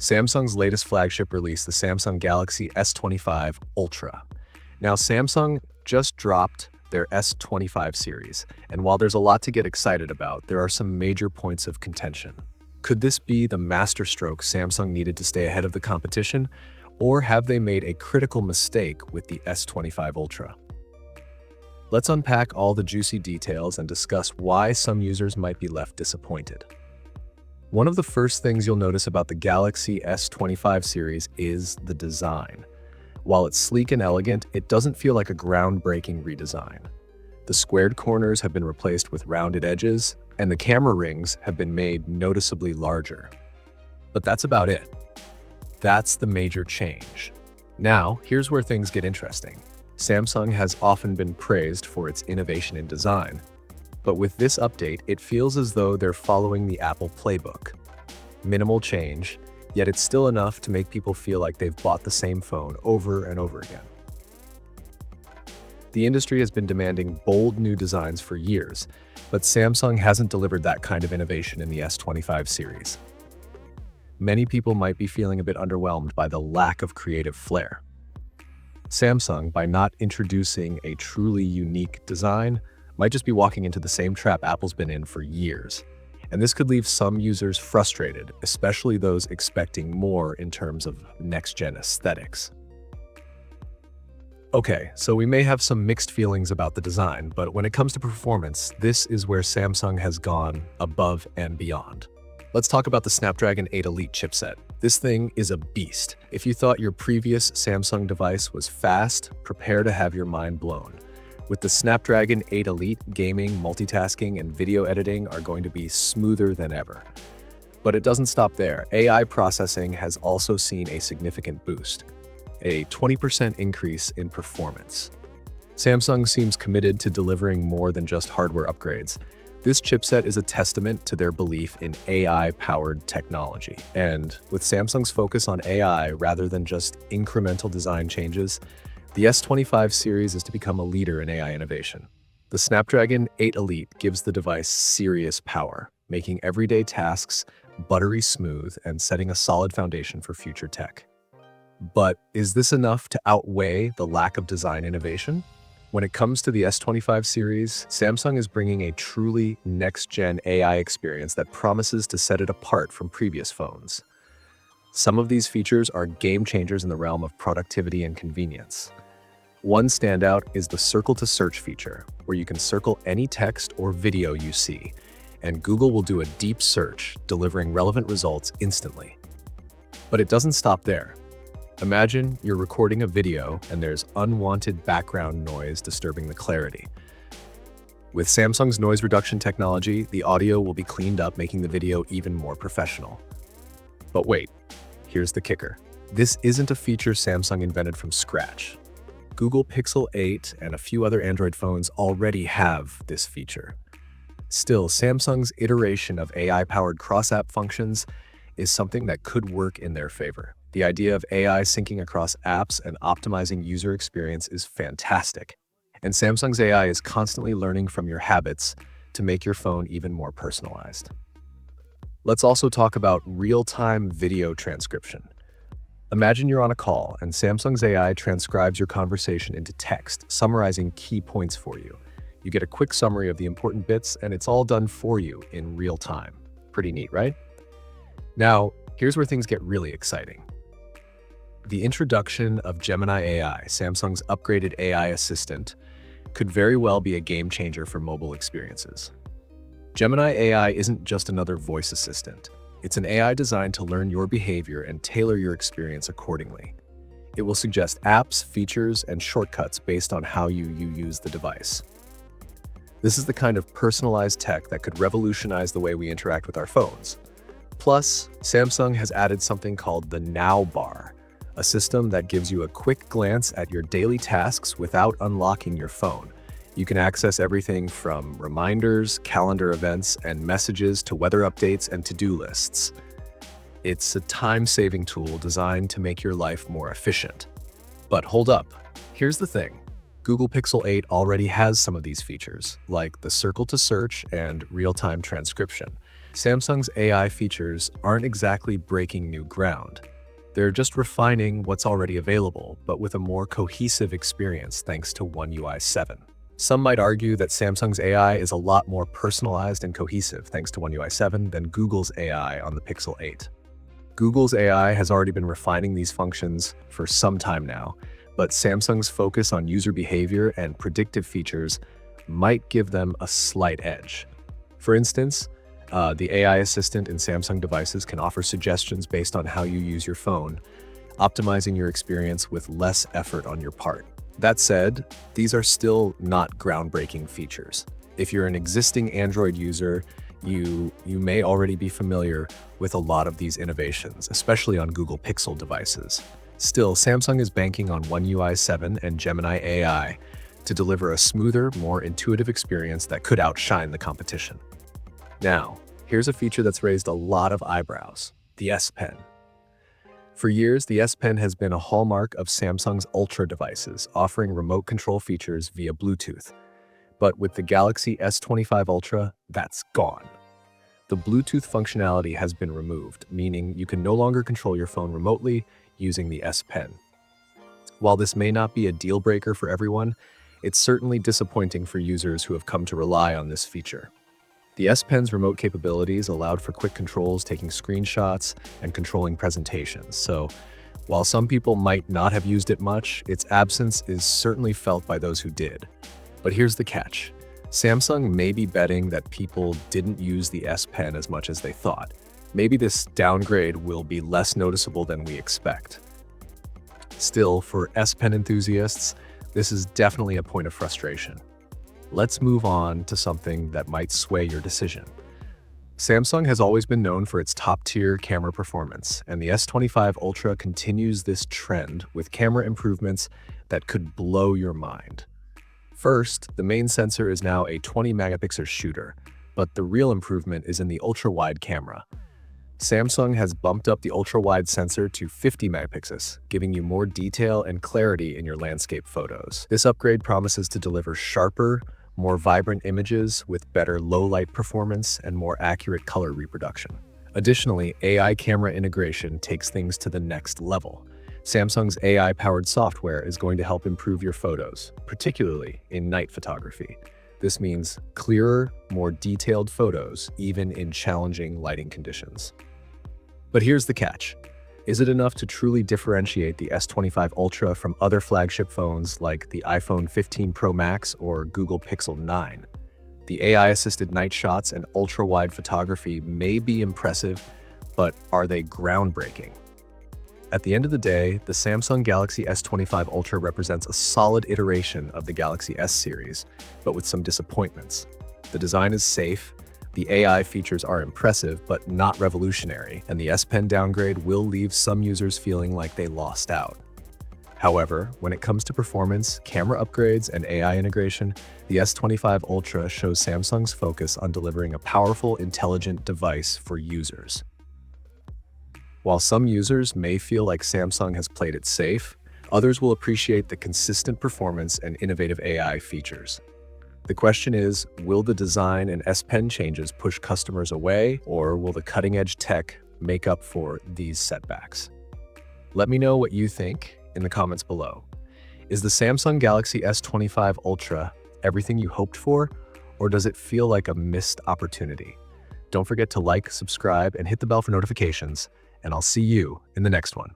Samsung's latest flagship released the Samsung Galaxy S25 Ultra. Now, Samsung just dropped their S25 series, and while there's a lot to get excited about, there are some major points of contention. Could this be the masterstroke Samsung needed to stay ahead of the competition, or have they made a critical mistake with the S25 Ultra? Let's unpack all the juicy details and discuss why some users might be left disappointed. One of the first things you'll notice about the Galaxy S25 series is the design. While it's sleek and elegant, it doesn't feel like a groundbreaking redesign. The squared corners have been replaced with rounded edges, and the camera rings have been made noticeably larger. But that's about it. That's the major change. Now, here's where things get interesting. Samsung has often been praised for its innovation in design, but with this update, it feels as though they're following the Apple playbook. Minimal change, yet it's still enough to make people feel like they've bought the same phone over and over again. The industry has been demanding bold new designs for years, but Samsung hasn't delivered that kind of innovation in the S25 series. Many people might be feeling a bit underwhelmed by the lack of creative flair. Samsung, by not introducing a truly unique design, might just be walking into the same trap Apple's been in for years. And this could leave some users frustrated, especially those expecting more in terms of next-gen aesthetics. Okay, so we may have some mixed feelings about the design, but when it comes to performance, this is where Samsung has gone above and beyond. Let's talk about the Snapdragon 8 Elite chipset. This thing is a beast. If you thought your previous Samsung device was fast, prepare to have your mind blown. With the Snapdragon 8 Elite, gaming, multitasking, and video editing are going to be smoother than ever. But it doesn't stop there. AI processing has also seen a significant boost, a 20% increase in performance. Samsung seems committed to delivering more than just hardware upgrades. This chipset is a testament to their belief in AI-powered technology. And with Samsung's focus on AI rather than just incremental design changes, the S25 series is to become a leader in AI innovation. The Snapdragon 8 Elite gives the device serious power, making everyday tasks buttery smooth and setting a solid foundation for future tech. But is this enough to outweigh the lack of design innovation? When it comes to the S25 series, Samsung is bringing a truly next-gen AI experience that promises to set it apart from previous phones. Some of these features are game changers in the realm of productivity and convenience. One standout is the Circle to Search feature, where you can circle any text or video you see, and Google will do a deep search, delivering relevant results instantly. But it doesn't stop there. Imagine you're recording a video and there's unwanted background noise disturbing the clarity. With Samsung's noise reduction technology, the audio will be cleaned up, making the video even more professional. But wait, here's the kicker. This isn't a feature Samsung invented from scratch. Google Pixel 8 and a few other Android phones already have this feature. Still, Samsung's iteration of AI-powered cross-app functions is something that could work in their favor. The idea of AI syncing across apps and optimizing user experience is fantastic. And Samsung's AI is constantly learning from your habits to make your phone even more personalized. Let's also talk about real-time video transcription. Imagine you're on a call and Samsung's AI transcribes your conversation into text, summarizing key points for you. You get a quick summary of the important bits, and it's all done for you in real time. Pretty neat, right? Now, here's where things get really exciting. The introduction of Gemini AI, Samsung's upgraded AI assistant, could very well be a game changer for mobile experiences. Gemini AI isn't just another voice assistant. It's an AI designed to learn your behavior and tailor your experience accordingly. It will suggest apps, features, and shortcuts based on how you use the device. This is the kind of personalized tech that could revolutionize the way we interact with our phones. Plus, Samsung has added something called the Now Bar, a system that gives you a quick glance at your daily tasks without unlocking your phone. You can access everything from reminders, calendar events, and messages to weather updates and to-do lists. It's a time-saving tool designed to make your life more efficient. But hold up, here's the thing. Google Pixel 8 already has some of these features, like the Circle to Search and real-time transcription. Samsung's AI features aren't exactly breaking new ground. They're just refining what's already available, but with a more cohesive experience thanks to One UI 7. Some might argue that Samsung's AI is a lot more personalized and cohesive thanks to One UI 7 than Google's AI on the Pixel 8. Google's AI has already been refining these functions for some time now, but Samsung's focus on user behavior and predictive features might give them a slight edge. For instance, the AI assistant in Samsung devices can offer suggestions based on how you use your phone, optimizing your experience with less effort on your part. That said, these are still not groundbreaking features. If you're an existing Android user, you may already be familiar with a lot of these innovations, especially on Google Pixel devices. Still, Samsung is banking on One UI 7 and Gemini AI to deliver a smoother, more intuitive experience that could outshine the competition. Now, here's a feature that's raised a lot of eyebrows: the S Pen. For years, the S Pen has been a hallmark of Samsung's Ultra devices, offering remote control features via Bluetooth. But with the Galaxy S25 Ultra, that's gone. The Bluetooth functionality has been removed, meaning you can no longer control your phone remotely using the S Pen. While this may not be a deal breaker for everyone, it's certainly disappointing for users who have come to rely on this feature. The S Pen's remote capabilities allowed for quick controls, taking screenshots, and controlling presentations. So, while some people might not have used it much, its absence is certainly felt by those who did. But here's the catch. Samsung may be betting that people didn't use the S Pen as much as they thought. Maybe this downgrade will be less noticeable than we expect. Still, for S Pen enthusiasts, this is definitely a point of frustration. Let's move on to something that might sway your decision. Samsung has always been known for its top-tier camera performance, and the S25 Ultra continues this trend with camera improvements that could blow your mind. First, the main sensor is now a 20-megapixel shooter, but the real improvement is in the ultra-wide camera. Samsung has bumped up the ultra-wide sensor to 50 megapixels, giving you more detail and clarity in your landscape photos. This upgrade promises to deliver sharper, more vibrant images with better low-light performance and more accurate color reproduction. Additionally, AI camera integration takes things to the next level. Samsung's AI-powered software is going to help improve your photos, particularly in night photography. This means clearer, more detailed photos, even in challenging lighting conditions. But here's the catch. Is it enough to truly differentiate the S25 Ultra from other flagship phones like the iPhone 15 Pro Max or Google Pixel 9? The AI-assisted night shots and ultra-wide photography may be impressive, but are they groundbreaking? At the end of the day, the Samsung Galaxy S25 Ultra represents a solid iteration of the Galaxy S series, but with some disappointments. The design is safe, the AI features are impressive but not revolutionary, and the S Pen downgrade will leave some users feeling like they lost out. However, when it comes to performance, camera upgrades, and AI integration, the S25 Ultra shows Samsung's focus on delivering a powerful, intelligent device for users. While some users may feel like Samsung has played it safe, others will appreciate the consistent performance and innovative AI features. The question is, will the design and S Pen changes push customers away, or will the cutting-edge tech make up for these setbacks? Let me know what you think in the comments below. Is the Samsung Galaxy S25 Ultra everything you hoped for, or does it feel like a missed opportunity? Don't forget to like, subscribe, and hit the bell for notifications, and I'll see you in the next one.